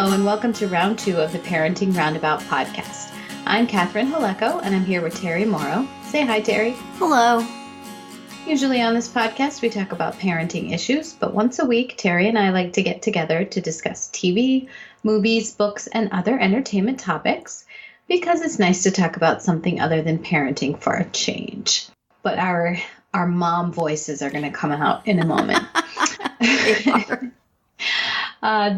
Hello, and welcome to round 2 of the Parenting Roundabout podcast. I'm Catherine Haleko, and I'm here with Terri Morrow. Say hi, Terri. Hello. Usually on this podcast, we talk about parenting issues, but once a week, Terri and I like to get together to discuss TV, movies, books, and other entertainment topics, because it's nice to talk about something other than parenting for a change. But our mom voices are going to come out in a moment. They are.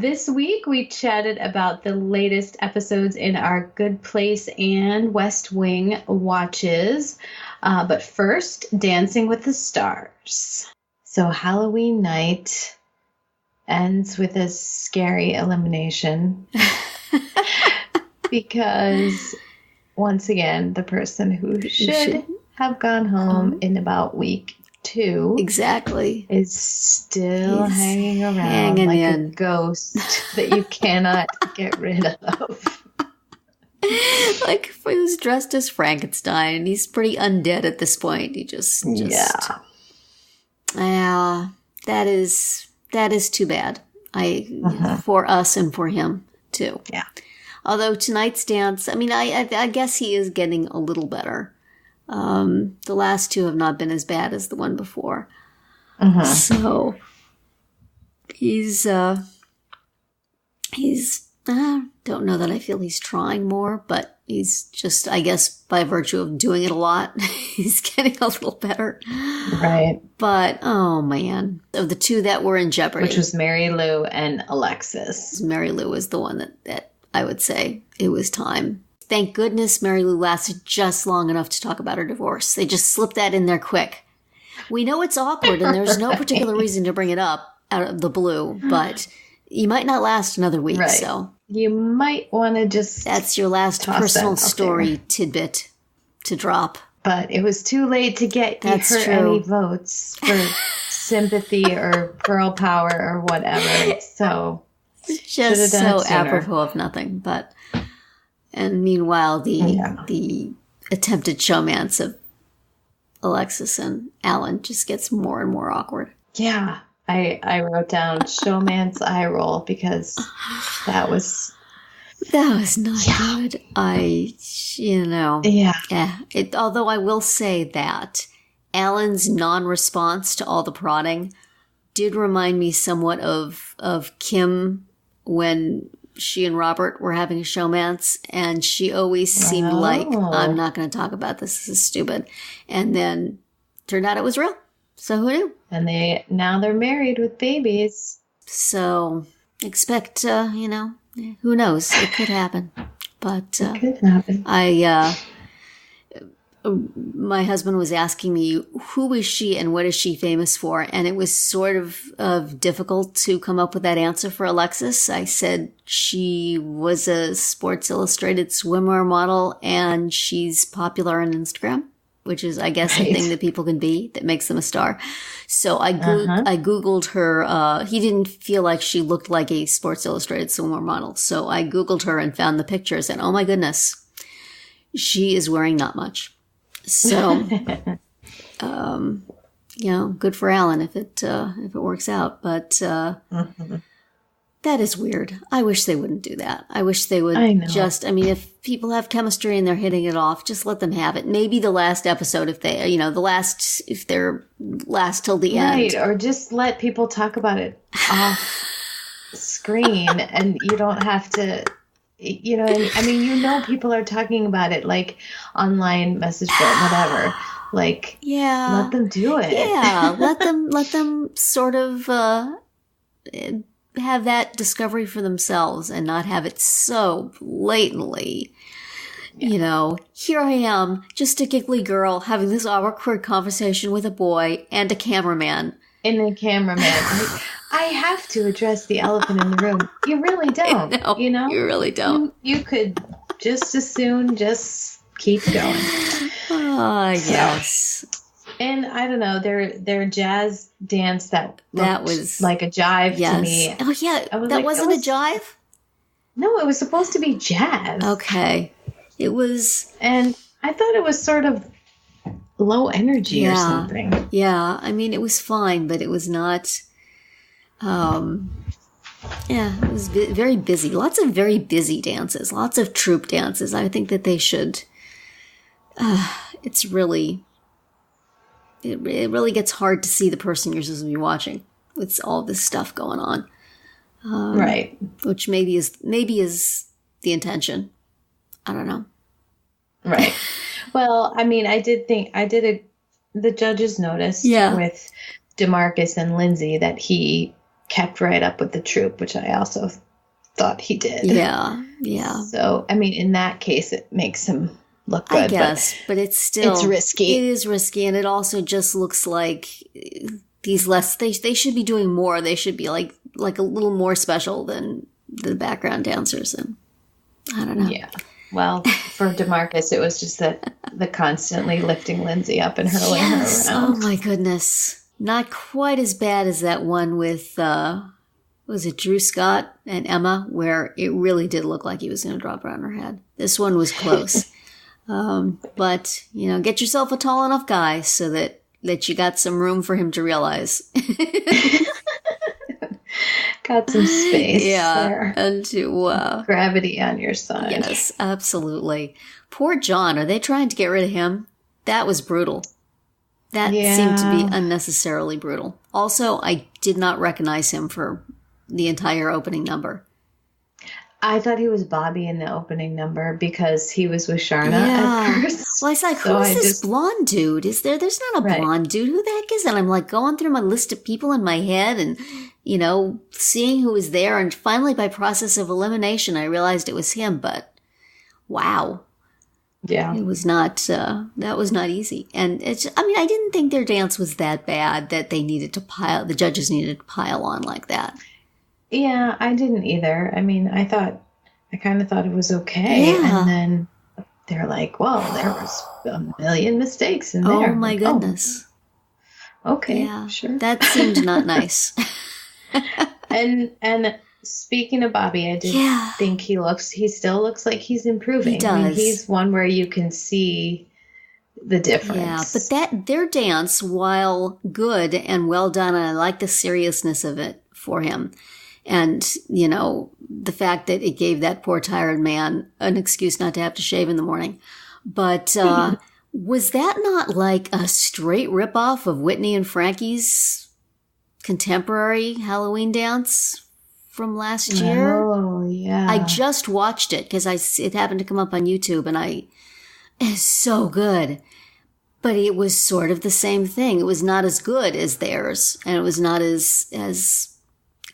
This week, we chatted about the latest episodes in our Good Place and West Wing watches. But first, Dancing with the Stars. So Halloween night ends with a scary elimination because, once again, the person who should have gone home in about week 2 exactly is still hanging around like a ghost that you cannot get rid of. Like he was dressed as Frankenstein, and he's pretty undead at this point. He just that is too bad. For us and for him too. Yeah. Although tonight's dance, I mean, I guess he is getting a little better. The last 2 have not been as bad as the one before. So he's don't know that I feel he's trying more, but he's just, I guess, by virtue of doing it a lot, he's getting a little better. Right. But, oh man, of the 2 that were in jeopardy. Which was Mary Lou and Alexis. Mary Lou was the one that I would say it was time. Thank goodness Mary Lou lasted just long enough to talk about her divorce. They just slipped that in there quick. We know it's awkward and there's no particular reason to bring it up out of the blue, but you might not last another week, right. So. You might want to just... That's your last personal story tidbit to drop. But it was too late to get any votes for sympathy or girl power or whatever, so... Just so apropos of nothing, but... And meanwhile, the attempted showmance of Alexis and Alan just gets more and more awkward. Yeah. I wrote down showmance eye roll because that was not good. Although I will say that Alan's non-response to all the prodding did remind me somewhat of Kim when she and Robert were having a showmance, and she always seemed like, I'm not going to talk about this. This is stupid. And then turned out it was real. So who knew? And they're married with babies. So expect, who knows? It could happen. But it could happen. My husband was asking me, who is she and what is she famous for? And it was sort of difficult to come up with that answer for Alexis. I said she was a Sports Illustrated swimwear model and she's popular on Instagram, which is, I guess, a thing that people can be that makes them a star. So I Googled her. He didn't feel like she looked like a Sports Illustrated swimwear model. So I Googled her and found the pictures, and oh my goodness, she is wearing not much. So, good for Alan if it works out. But that is weird. I wish they wouldn't do that. I wish they would if people have chemistry and they're hitting it off, just let them have it. Maybe the last episode, if they're last till the end. Right, or just let people talk about it off screen and you don't have to... people are talking about it like online message board, whatever. Like, let them do it. Yeah, let them sort of have that discovery for themselves and not have it so blatantly. Here I am, just a giggly girl having this awkward conversation with a boy and a cameraman. I have to address the elephant in the room. You really don't. No, you really don't. You could just as soon just keep going. Yes. And I don't know, their jazz dance that was like a jive to me. Oh yeah, that wasn't a jive? No, it was supposed to be jazz. Okay. It was, and I thought it was sort of low energy or something. Yeah, I mean, it was fine, but it was not, Yeah, it was very busy. Lots of very busy dances. Lots of troupe dances. I think that they should. It's really. It really gets hard to see the person you're supposed to be watching with all this stuff going on. Right. Which maybe is the intention. I don't know. Right. Well, I mean, the judges noticed with DeMarcus and Lindsay that he kept right up with the troupe, which I also thought he did. Yeah. So, I mean, in that case, it makes him look good. I guess, but it's still... It's risky. It is risky, and it also just looks like these they should be doing more. They should be like a little more special than the background dancers, and I don't know. Yeah. Well, for DeMarcus, it was just the constantly lifting Lindsay up and hurling her around. Oh my goodness. Not quite as bad as that one with, was it Drew Scott and Emma, where it really did look like he was going to drop her on her head. This one was close. But, get yourself a tall enough guy so that you got some room for him to realize. Got some space there. And to... gravity on your side. Yes, absolutely. Poor John. Are they trying to get rid of him? That was brutal. That seemed to be unnecessarily brutal. Also, I did not recognize him for the entire opening number. I thought he was Bobby in the opening number because he was with Sharna at first. Well, I was like, who's this blonde dude? There's not a blonde dude. Who the heck is that? I'm like going through my list of people in my head and, seeing who was there. And finally, by process of elimination, I realized it was him. But wow. Yeah. It was not, that was not easy. And I didn't think their dance was that bad that the judges needed to pile on like that. Yeah, I didn't either. I mean, I kind of thought it was okay. Yeah. And then they're like, well, there was a million mistakes in there. Oh my goodness. Oh, okay. Yeah. Sure. That seemed not nice. And speaking of Bobby, I did think he still looks like he's improving. He does. I mean, he's one where you can see the difference. Yeah, but their dance, while good and well done, and I like the seriousness of it for him. And, the fact that it gave that poor tired man an excuse not to have to shave in the morning. But was that not like a straight ripoff of Whitney and Frankie's contemporary Halloween dance from last year? Oh, yeah. I just watched it because it happened to come up on YouTube, and it's so good. But it was sort of the same thing. It was not as good as theirs, and it was not as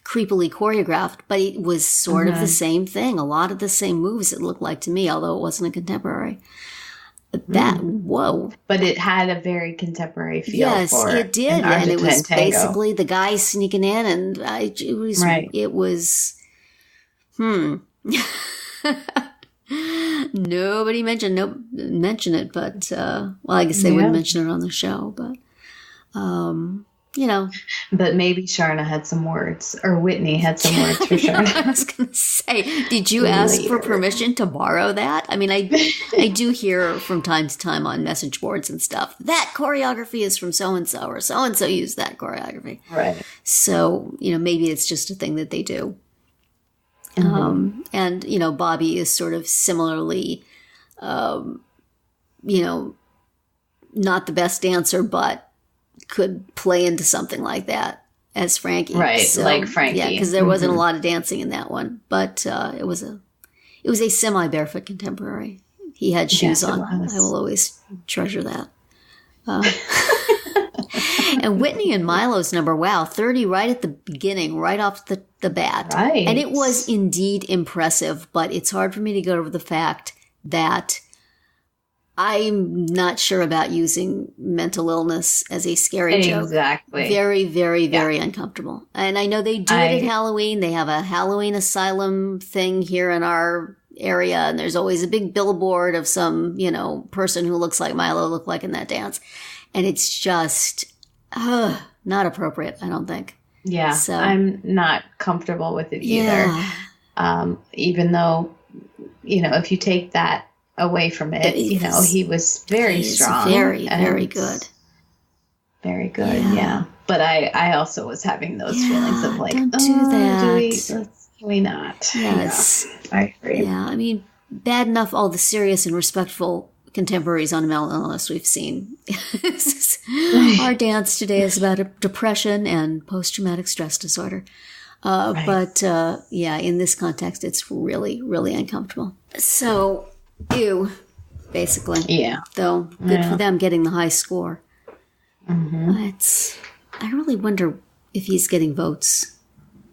creepily choreographed, but it was sort of the same thing. A lot of the same moves, it looked like to me, although it wasn't a contemporary. Whoa. But it had a very contemporary feel. Yes, it did. And it was tango. Basically the guy sneaking in, and it was Nobody mentioned it, but, I guess they wouldn't mention it on the show, but, But maybe Sharna had some words, or Whitney had some words for Sharna. I was going to say, did you ask for permission to borrow that? I mean, I do hear from time to time on message boards and stuff, that choreography is from so-and-so, or so-and-so used that choreography. Right. So, maybe it's just a thing that they do. And, Bobby is sort of similarly, not the best dancer, but could play into something like that as Frankie. Right, so, like Frankie. Yeah, because there wasn't a lot of dancing in that one. But it was a semi-barefoot contemporary. He had shoes on. I will always treasure that. And Whitney and Milo's number, 30 right at the beginning, right off the bat. Right. And it was indeed impressive, but it's hard for me to get over the fact that I'm not sure about using mental illness as a scary joke. Exactly. Very, very, very uncomfortable. And I know they do it at Halloween. They have a Halloween asylum thing here in our area, and there's always a big billboard of some, person who looks like Milo looked like in that dance. And it's just not appropriate, I don't think. Yeah, so, I'm not comfortable with it either. Yeah. Even though, if you take that away from it, he was very strong. Very, very good. Very good, yeah. But I also was having those feelings of like, don't do that. Definitely not. Yes. Yeah, I agree. Yeah, I mean, bad enough all the serious and respectful contemporaries on mental illness we've seen. Our dance today is about depression and post-traumatic stress disorder. Right. But in this context, it's really, really uncomfortable. So, ew, basically. Yeah. Though, good for them getting the high score. Mm-hmm. I really wonder if he's getting votes.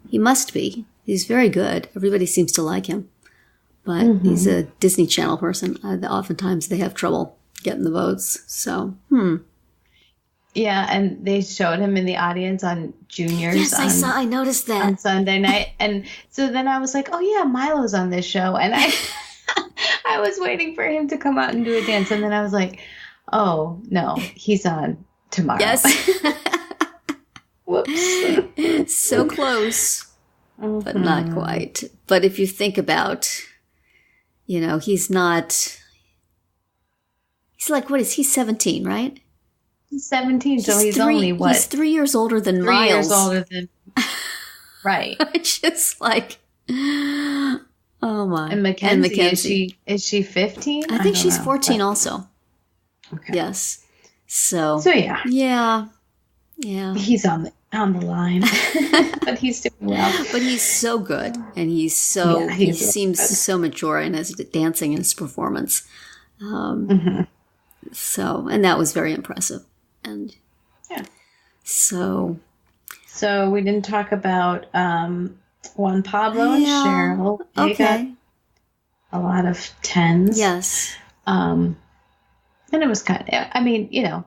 He must be. He's very good. Everybody seems to like him. But he's a Disney Channel person. Oftentimes they have trouble getting the votes. So, Yeah, and they showed him in the audience on Juniors. Yes, I noticed that. On Sunday night. And so then I was like, oh, yeah, Milo's on this show. And I was waiting for him to come out and do a dance. And then I was like, oh, no, he's on tomorrow. Yes. Whoops. So close, but not quite. But if you think about, he's like, what is he, 17, right? He's 17, so he's only, what? He's 3 years older than 3 Miles. years older than, right. Just like, oh my. And Mackenzie, is she 15? I think she's 14 also. Okay. Yes. So yeah. Yeah. He's on the line, but he's doing well. But he's so good, and he seems so mature in his dancing and his performance. So, and that was very impressive. And so we didn't talk about Juan Pablo and Cheryl. They got a lot of 10s. Yes. And it was kind of, I mean, you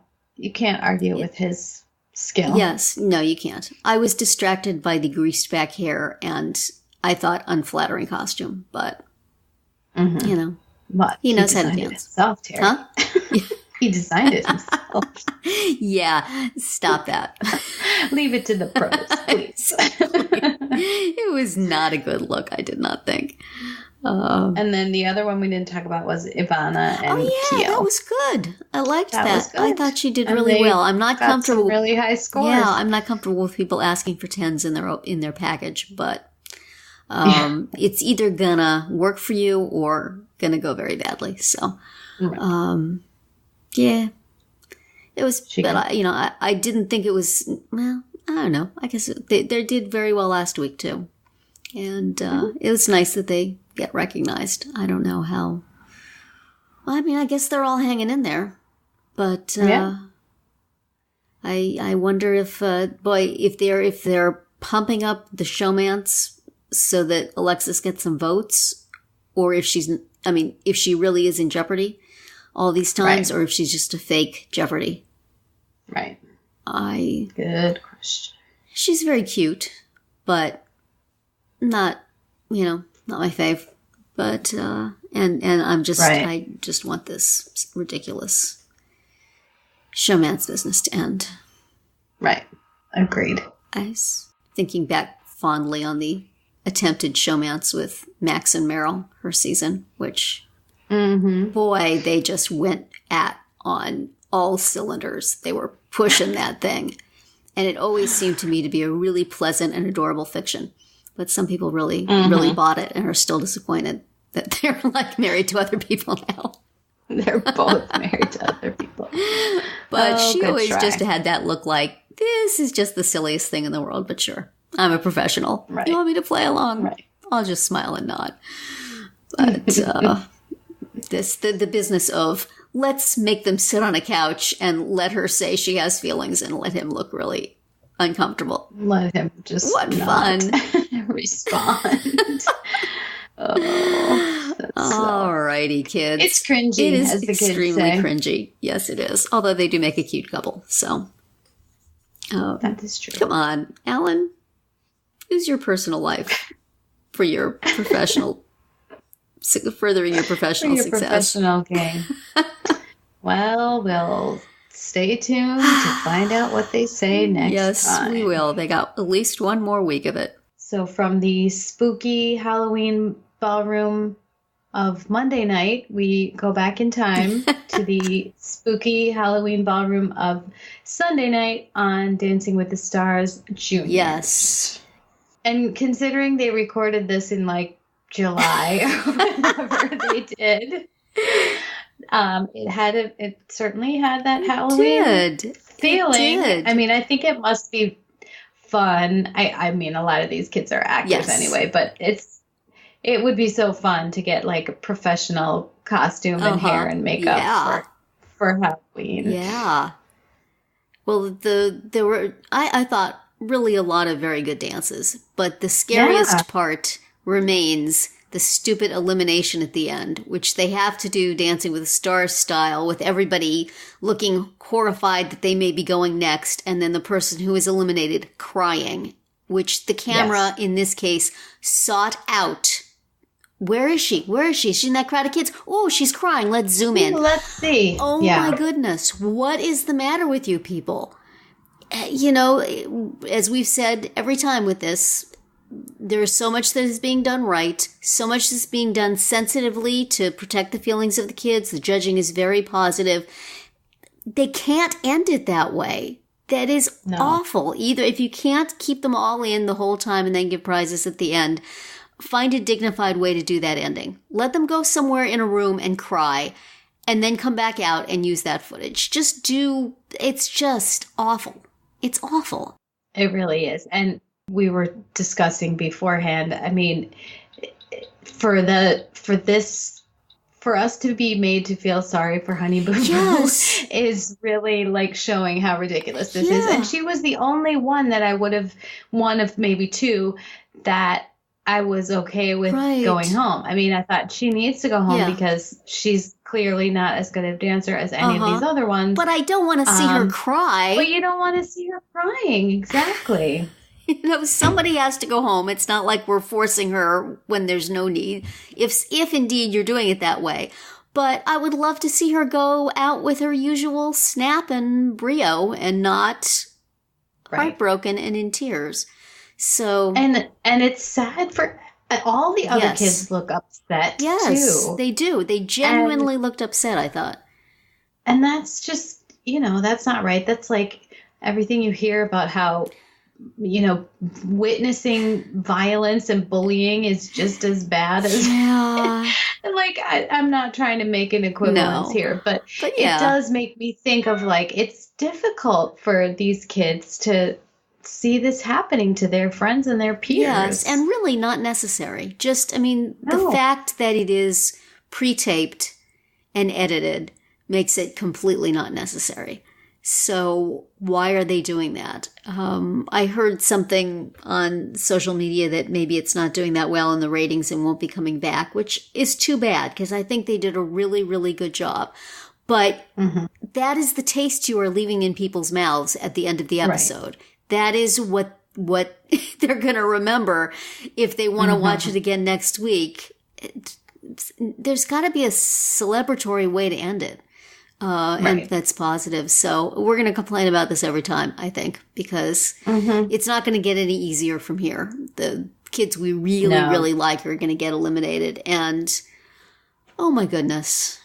can't argue with his skill. Yes. No, you can't. I was distracted by the greased back hair and I thought unflattering costume, but, But he knows how to dance. Himself, Terri. Huh? He designed it himself. Yeah. Stop that. Leave it to the pros, please. It was not a good look, I did not think. And then the other one we didn't talk about was Ivana and Keo. That was good. I liked that. Good. I thought she did really well. I'm not comfortable. Really high scores. Yeah, I'm not comfortable with people asking for 10s in their package, but it's either gonna work for you or gonna go very badly. So, yeah, it was. But I didn't think it was. Well, I don't know. I guess they did very well last week too, and it was nice that they get recognized. I don't know how. Well, I mean, I guess they're all hanging in there, but I wonder if if they're pumping up the show-mance so that Alexis gets some votes, or if if she really is in jeopardy all these times, or if she's just a fake jeopardy. Right. Good question. She's very cute, but not my fave. But and I just want this ridiculous show-mance business to end. Right. Agreed. I was thinking back fondly on the attempted showmance with Maks and Meryl, her season, which boy, they just went on all cylinders. They were pushing that thing. And it always seemed to me to be a really pleasant and adorable fiction. But some people really bought it and are still disappointed that they're like married to other people now. They're both married to other people. But she always just had that look like, this is just the silliest thing in the world, but sure, I'm a professional. Right. You want me to play along? Right. I'll just smile and nod. But the business of let's make them sit on a couch and let her say she has feelings and let him look really uncomfortable. Let him just fun respond. Alrighty, kids. It's cringy. It is extremely cringy. Yes, it is. Although they do make a cute couple. So that is true. Come on, Alan. Use your personal life for your professional, furthering your professional success. Professional game. Well, we'll stay tuned to find out what they say next time. Yes, we will. They got at least one more week of it. So from the spooky Halloween ballroom of Monday night, we go back in time to the spooky Halloween ballroom of Sunday night on Dancing with the Stars Junior. Yes. And considering they recorded this in like July or whenever they did, it certainly had that Halloween feeling. I mean, I think it must be fun. I mean, a lot of these kids are actors anyway, but it would be so fun to get like a professional costume and hair and makeup for Halloween. Yeah. Well, there were, I thought, really a lot of very good dances, but the scariest part remains the stupid elimination at the end, which they have to do Dancing with the Stars style, with everybody looking horrified that they may be going next, and then the person who is eliminated crying, which the camera in this case sought out. Where is she? Where is she? She's in that crowd of kids. Oh, she's crying. Let's zoom in. Let's see. Oh my goodness. What is the matter with you people? You know, as we've said every time with this, there's so much that is being done right. So much is being done sensitively to protect the feelings of the kids. The judging is very positive. They can't end it that way. That is awful. Either if you can't keep them all in the whole time and then give prizes at the end, find a dignified way to do that ending. Let them go somewhere in a room and cry, and then come back out and use that footage. It's just awful. It's awful. It really is. And we were discussing beforehand, I mean, for us to be made to feel sorry for Honey Boo Boo is really like showing how ridiculous this is. And she was the only one that I would have, one of maybe two, that I was okay with going home. I mean, I thought she needs to go home because she's clearly not as good a dancer as any of these other ones. But I don't want to see her cry. But you don't want to see her crying. Exactly. You know, somebody has to go home. It's not like we're forcing her when there's no need, if indeed you're doing it that way. But I would love to see her go out with her usual snap and brio and not heartbroken and in tears. So and it's sad for all the other kids look upset too. They do. They genuinely looked upset, I thought. And that's just, you know, that's not right. That's like everything you hear about how, you know, witnessing violence and bullying is just as bad as like I'm not trying to make an equivalence here, but it does make me think of like it's difficult for these kids to see this happening to their friends and their peers. Yes, and really not necessary. Just, I mean, the fact that it is pre-taped and edited makes it completely not necessary. So why are they doing that? I heard something on social media that maybe it's not doing that well in the ratings and won't be coming back, which is too bad because I think they did a really, really good job. But that is the taste you are leaving in people's mouths at the end of the episode. That is what they're going to remember if they want to watch it again next week. There's got to be a celebratory way to end it. And that's positive. So we're going to complain about this every time, I think, because it's not going to get any easier from here. The kids we really, really like are going to get eliminated. And, oh my goodness,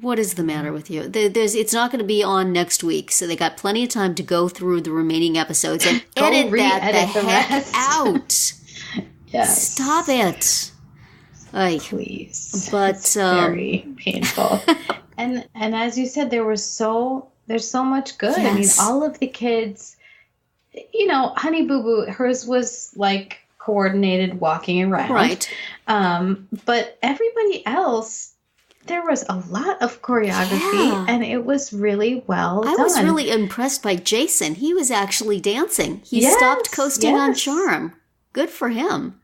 what is the matter with you? It's not going to be on next week. So they got plenty of time to go through the remaining episodes and edit that the heck out. Yes. Stop it. Please. But it's very painful. And as you said, there's so much good. I mean, all of the kids, you know, Honey Boo Boo, hers was like coordinated walking around. Right. But everybody else, there was a lot of choreography and it was really well done. I was really impressed by Jason. He was actually dancing. He stopped coasting on charm. Good for him.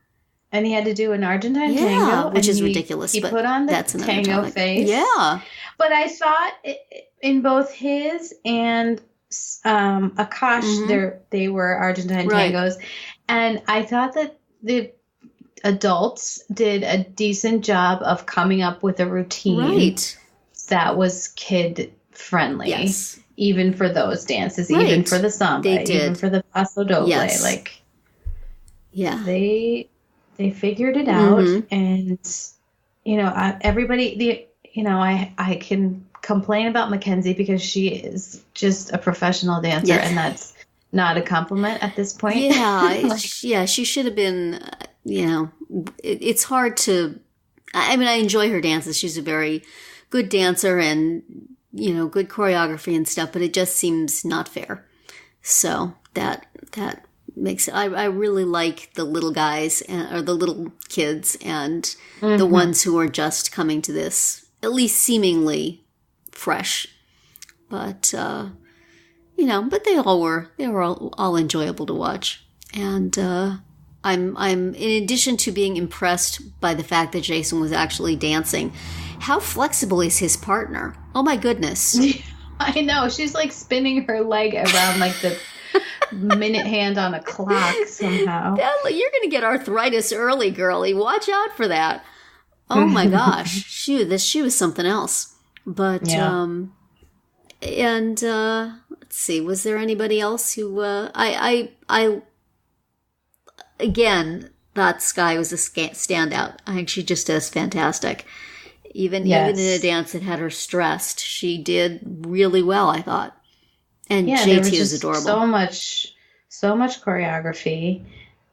And he had to do an Argentine tango. Which is ridiculous. He but put on the that's tango face. Yeah. But I thought in both his and Akash, they were Argentine tangos. And I thought that the adults did a decent job of coming up with a routine that was kid friendly. Yes. Even for those dances, even for the samba, even for the paso doble. Yes. Like, they figured it out. And, you know, everybody, you know, I can complain about Mackenzie because she is just a professional dancer and that's not a compliment at this point. Yeah, yeah, she should have been, it's hard to, I mean, I enjoy her dances. She's a very good dancer and, good choreography and stuff, but it just seems not fair. So that makes it, I really like the little guys or the little kids and the ones who are just coming to this, at least seemingly fresh. But, but they were all enjoyable to watch. And, I'm in addition to being impressed by the fact that Jason was actually dancing, how flexible is his partner? Oh my goodness. I know. She's like spinning her leg around like the minute hand on a clock somehow. You're going to get arthritis early, girlie. Watch out for that. Oh my gosh. She was something else. But, yeah. Let's see, was there anybody else who, I again, that Sky was a standout. I think she just does fantastic. Even in a dance that had her stressed, she did really well, I thought. And JT is adorable. So much choreography,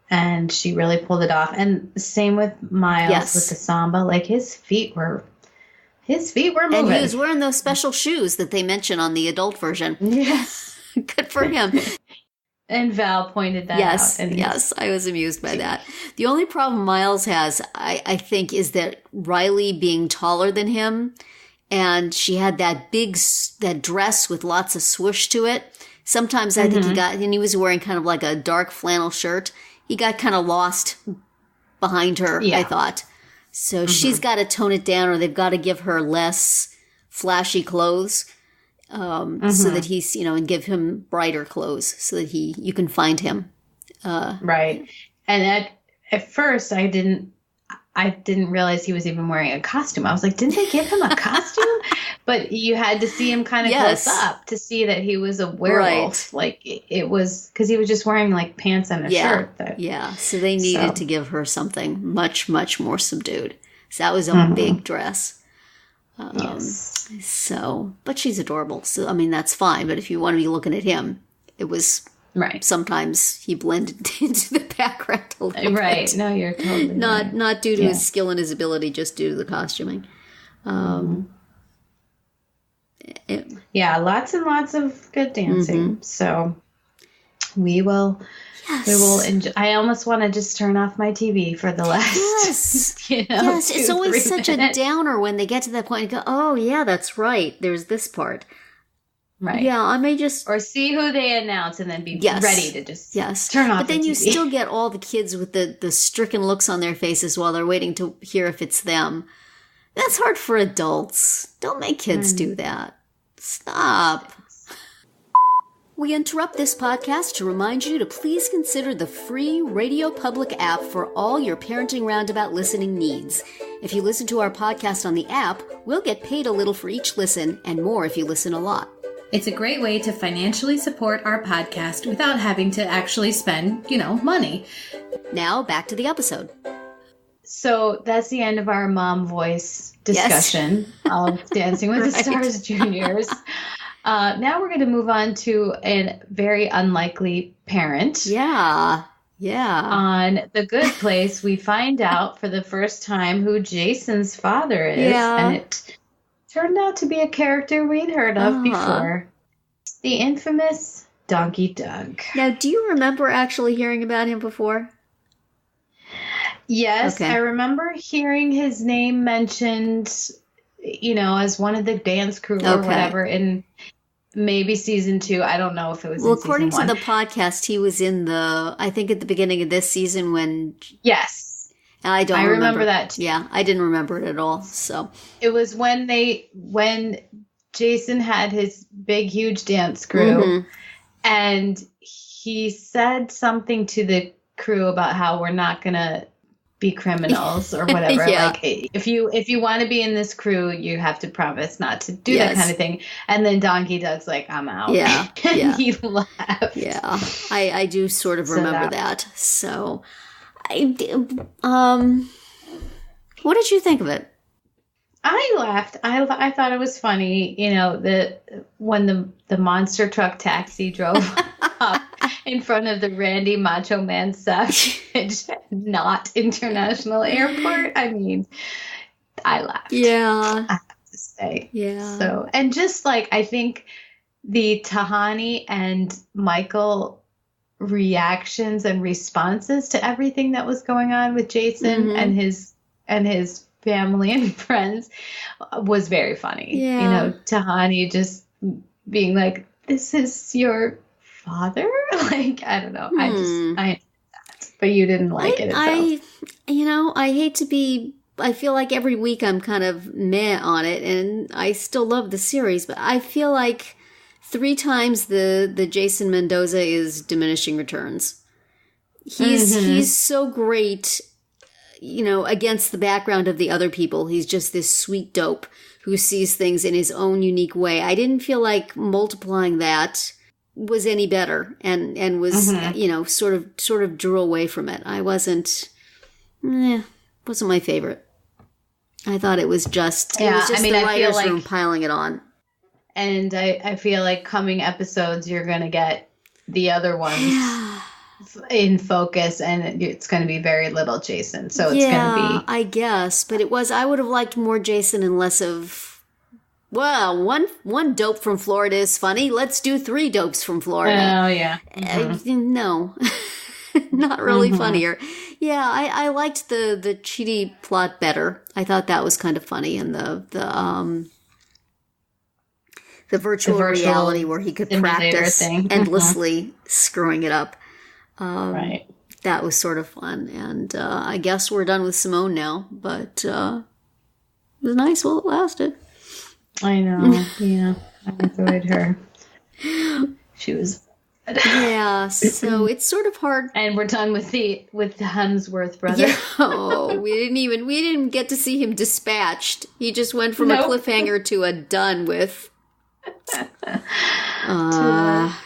and she really pulled it off. And same with Miles with the samba. Like his feet were moving. And he was wearing those special shoes that they mention on the adult version. Yes. Good for him. And Val pointed that out. Yes, I was amused by that. The only problem Miles has, I think, is that Riley being taller than him, and she had that dress with lots of swoosh to it. Sometimes I think he was wearing kind of like a dark flannel shirt. He got kind of lost behind her, I thought. So she's got to tone it down, or they've got to give her less flashy clothes. So that he's, and give him brighter clothes so that you can find him. Right. And at first I didn't realize he was even wearing a costume. I was like, didn't they give him a costume? But you had to see him kind of close up to see that he was a werewolf. Right. Like it was, because he was just wearing like pants and a shirt. So they needed to give her something much, much more subdued. So that was a big dress. So, but she's adorable. So, I mean, that's fine. But if you want to be looking at him, it was sometimes he blended into the background a little bit. Right. No, you're totally right. Not due to his skill and his ability, just due to the costuming. Lots and lots of good dancing. So we will enjoy. I almost want to just turn off my TV for the last, it's always such minutes. a downer when they get to that point and go, oh, yeah, that's right. There's this part. Right. Yeah, I may just... Or see who they announce and then be ready to just turn off But then the you TV. still get all the kids with the stricken looks on their faces while they're waiting to hear if it's them. That's hard for adults. Don't make kids do that. Stop. We interrupt this podcast to remind you to please consider the free Radio Public app for all your Parenting Roundabout listening needs. If you listen to our podcast on the app, we'll get paid a little for each listen and more if you listen a lot. It's a great way to financially support our podcast without having to actually spend, money. Now, back to the episode. So that's the end of our mom voice discussion of Dancing with the Stars Juniors. Now we're going to move on to a very unlikely parent. Yeah. On The Good Place, we find out for the first time who Jason's father is. Yeah. And it turned out to be a character we'd heard of before. The infamous Donkey Doug. Now, do you remember actually hearing about him before? Yes, okay. I remember hearing his name mentioned, as one of the dance crew or whatever in maybe season 2. I don't know if it was in season 1. Well, according to the podcast, he was in I think at the beginning of this season when... Yes. I remember that too. Yeah, I didn't remember it at all, so... It was when Jason had his big, huge dance crew, and he said something to the crew about how we're not going to be criminals or whatever. Like if you want to be in this crew, you have to promise not to do that kind of thing. And then Donkey Doug's like, I'm out. Yeah. And he laughed. Yeah. I do sort of remember that. So what did you think of it? I laughed. I thought it was funny, when the monster truck taxi drove up in front of the Randy Macho Man Savage not international airport. I mean, I laughed. Yeah. I have to say. Yeah. So, and just like, I think the Tahani and Michael reactions and responses to everything that was going on with Jason and his family and friends was very funny. Yeah. You know, Tahani just being like, "This is your father?" Like, I don't know. I enjoyed that. But you didn't like it itself. I hate to be, I feel like every week I'm kind of meh on it, and I still love the series, but I feel like 3 times the Jason Mendoza is diminishing returns. He's so great, against the background of the other people. He's just this sweet dope who sees things in his own unique way. I didn't feel like multiplying that was any better and was, sort of drew away from it. I wasn't my favorite. I thought it was just, the writer's room piling it on. And I feel like coming episodes, you're going to get the other ones in focus, and it's going to be very little Jason. So it's going to be... I guess. But I would have liked more Jason and less of... Well, one dope from Florida is funny. Let's do 3 dopes from Florida. Oh, yeah. No. Not really funnier. Yeah, I liked the Chidi plot better. I thought that was kind of funny. And the virtual reality where he could practice endlessly screwing it up. Right. That was sort of fun. And I guess we're done with Simone now. But it was nice while it lasted. I know. Yeah. I enjoyed her. She was... Yeah, so it's sort of hard. And we're done with the Hemsworth brother. Yeah. Oh, we didn't get to see him dispatched. He just went from a cliffhanger to a done with.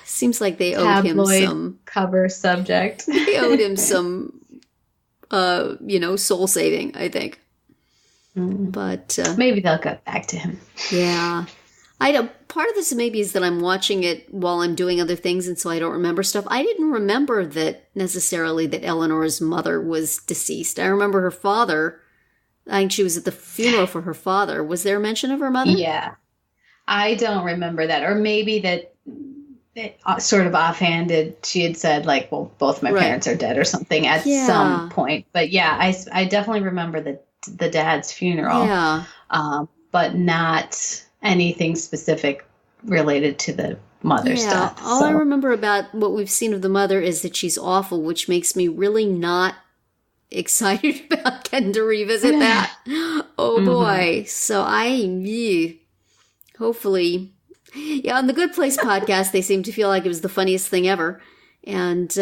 Seems like they owed him some cover subject. They owed him some, soul saving, I think. But maybe they'll get back to him. Yeah. Part of this maybe is that I'm watching it while I'm doing other things, and so I don't remember stuff. I didn't remember that Eleanor's mother was deceased. I remember her father. I think she was at the funeral for her father. Was there a mention of her mother? Yeah. I don't remember that. Or maybe that sort of offhanded, she had said, like, well, both my parents are dead or something at some point. But yeah, I definitely remember the dad's funeral. Yeah. But not anything specific related to the mother stuff. All I remember about what we've seen of the mother is that she's awful, which makes me really not excited about getting to revisit that. Oh boy. So hopefully, on the Good Place podcast, they seem to feel like it was the funniest thing ever. And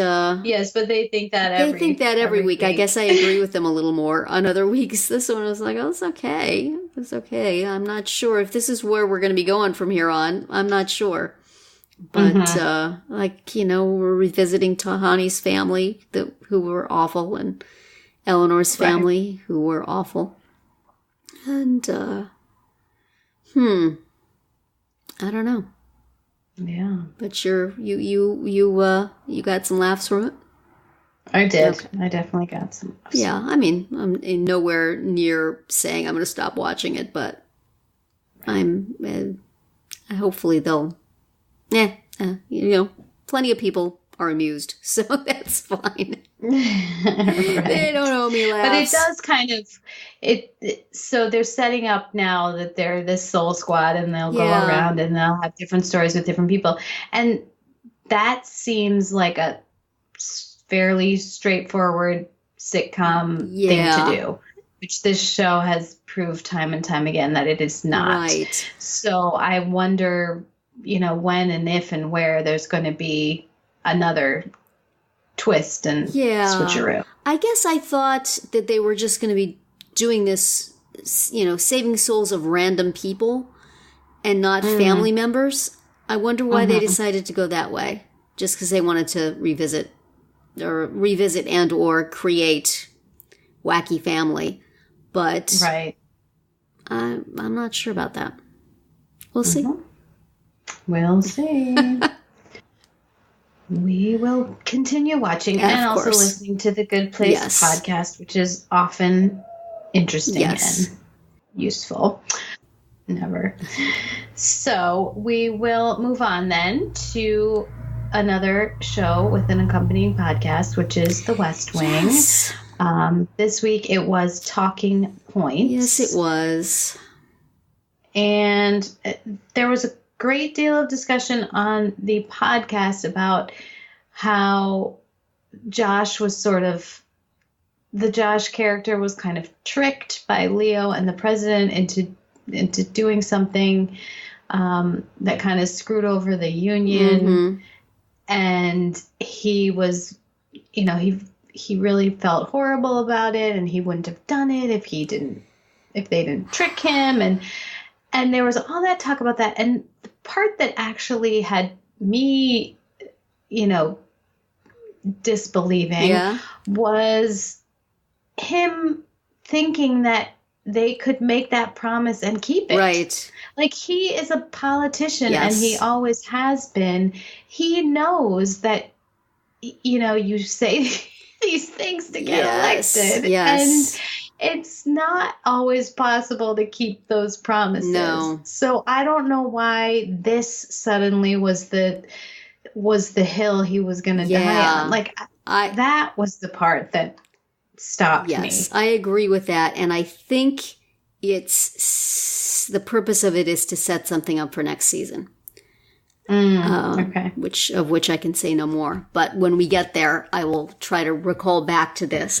yes, but they think that every week. I guess I agree with them a little more. On other weeks, this one was like, oh, it's okay. It's okay. I'm not sure if this is where we're going to be going from here on. I'm not sure. But we're revisiting Tahani's family who were awful, and Eleanor's family who were awful. And I don't know. Yeah. But you got some laughs from it? I did. Okay. I definitely got some laughs. Yeah, I mean, I'm nowhere near saying I'm going to stop watching it, but hopefully they'll, plenty of people are amused, so that's fine. They don't owe me laughs. But it does kind of, so they're setting up now that they're this soul squad, and they'll go around and they'll have different stories with different people. And that seems like a fairly straightforward sitcom thing to do, which this show has proved time and time again that it is not. Right. So I wonder, when and if and where there's going to be another twist and switcheroo. I guess I thought that they were just going to be doing this, saving souls of random people and not family members. I wonder why they decided to go that way. Just because they wanted to revisit and or create wacky family. But I'm not sure about that. We'll see. We'll see. we will continue watching And and also course. listening to the Good Place podcast, which is often interesting and useful. Never. So we will move on then to another show with an accompanying podcast, which is The West Wing. Yes. This week it was Talking Points. Yes, it was. And there was a great deal of discussion on the podcast about how Josh was the Josh character was kind of tricked by Leo and the president into doing something that kind of screwed over the union. Mm-hmm. And he was, he really felt horrible about it, and he wouldn't have done it if they didn't trick him. And there was all that talk about that. And the part that actually had me, disbelieving was him thinking that they could make that promise and keep it. Right. Like, he is a politician, and he always has been. He knows that, you say these things to get elected. Yes. And it's not always possible to keep those promises. No. So I don't know why this suddenly was the hill he was going to die on. Like, that was the part that stopped me. Yes, I agree with that. And I think the purpose of it is to set something up for next season. Okay. Which I can say no more. But when we get there, I will try to recall back to this.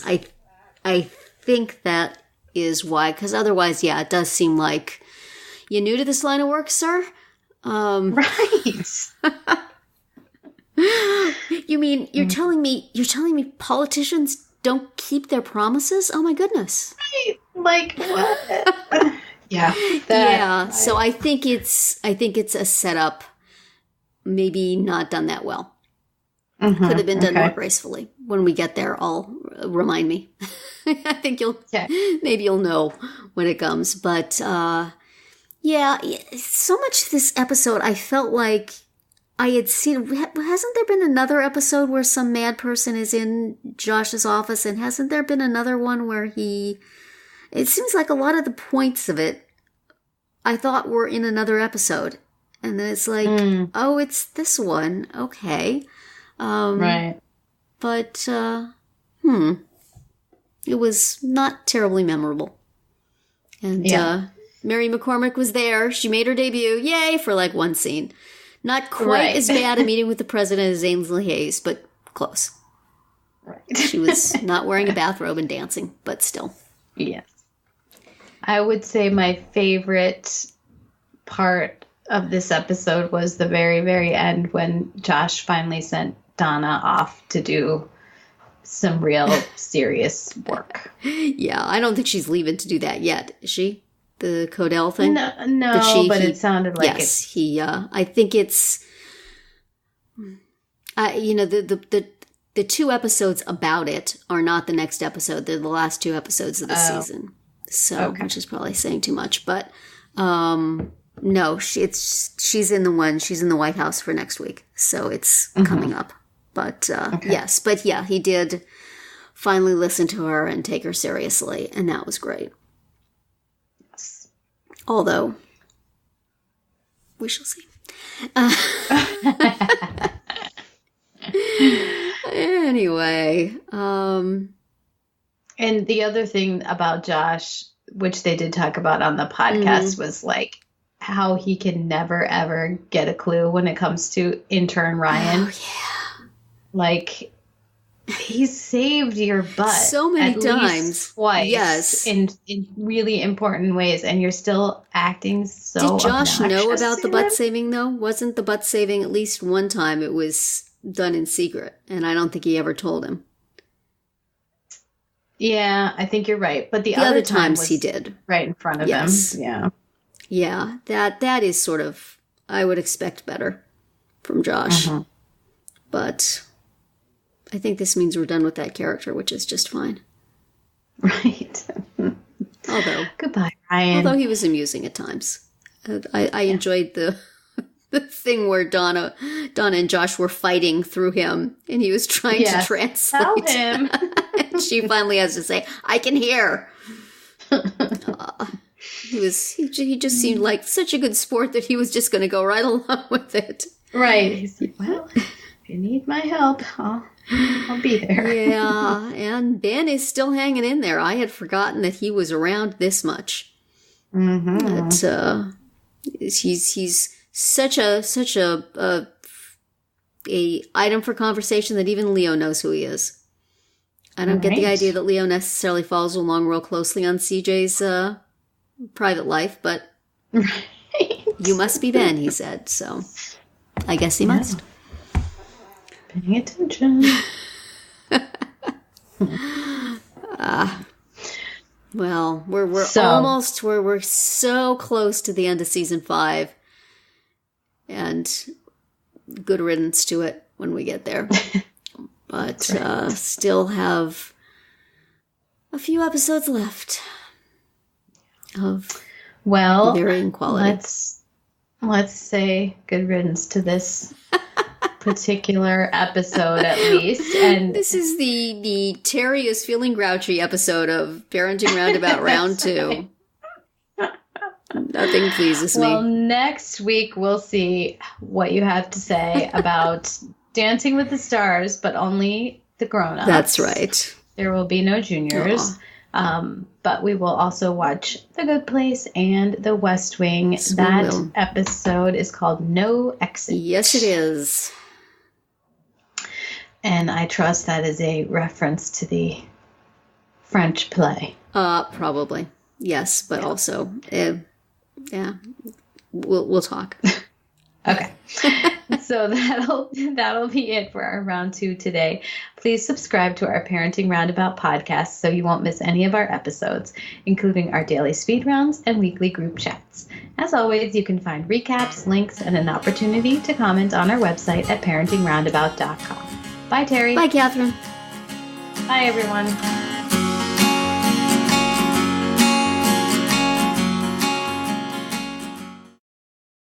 I think that is why, because otherwise, it does seem like you're new to this line of work, sir. Right. You mean you're telling me politicians don't keep their promises? Oh my goodness. Right. Like, what? Yeah. So I think it's a setup, maybe not done that well. Mm-hmm. Could have been done more gracefully. When we get there, remind me. I think maybe you'll know when it comes. But so much this episode, I felt like I had seen. Hasn't there been another episode where some mad person is in Josh's office, and hasn't there been another one where he? It seems like a lot of the points of it I thought were in another episode, and then it's like, oh, it's this one, okay, right. But it was not terribly memorable, and Mary McCormick was there. She made her debut, yay, for like one scene. Not quite as bad a meeting with the president as Ainsley Hayes, but close. Right. She was not wearing a bathrobe and dancing, but still. Yes. I would say my favorite part of this episode was the very, very end when Josh finally sent Donna off to do some real serious work. Yeah, I don't think she's leaving to do that yet, is she? The Codell thing? No, but it sounded like yes, I think it's, the two episodes about it are not the next episode. They're the last two episodes of the season. So, which is probably saying too much. But, no, she's in the White House for next week. So it's coming up. But, yes. But yeah, he did finally listen to her and take her seriously. And that was great. Although, we shall see. Anyway. And the other thing about Josh, which they did talk about on the podcast, was like how he can never, ever get a clue when it comes to intern Ryan. Oh, yeah. Like, he saved your butt so many at times, least twice, yes, in really important ways, and you're still acting so. Did Josh know about the butt him? saving though? Wasn't the butt saving at least one time? It was done in secret, and I don't think he ever told him. Yeah, I think you're right, but the other time times was he did right in front of him. Yeah. That is sort of, I would expect better from Josh, but I think this means we're done with that character, which is just fine. Right. Although goodbye, Ryan. Although he was amusing at times, I enjoyed the the thing where Donna and Josh were fighting through him, and he was trying to translate. Tell him. And she finally has to say, "I can hear." He just seemed like such a good sport that he was just going to go right along with it. Right. He's like, well, if you need my help, I'll be there. Yeah, and Ben is still hanging in there. I had forgotten that he was around this much. Mm-hmm. That he's such a item for conversation that even Leo knows who he is. I don't get the idea that Leo necessarily follows along real closely on CJ's private life, but you must be Ben, he said. So I guess he must. Paying attention. Well, we're so close to the end of season 5, and good riddance to it when we get there. But still have a few episodes left of varying quality. Let's say good riddance to this particular episode, at least. And this is the Terri is feeling grouchy episode of Parenting Roundabout Round 2. Nothing pleases me. Well, next week we'll see what you have to say about Dancing with the Stars, but only the grown-ups. That's right. There will be no juniors. But we will also watch The Good Place and The West Wing. Yes, that episode is called No Exit. Yes, it is. And I trust that is a reference to the French play. Probably. Yes, but also, yeah, we'll talk. Okay. So that'll be it for our round 2 today. Please subscribe to our Parenting Roundabout podcast so you won't miss any of our episodes, including our daily speed rounds and weekly group chats. As always, you can find recaps, links, and an opportunity to comment on our website at parentingroundabout.com. Bye, Terri. Bye, Catherine. Bye, everyone.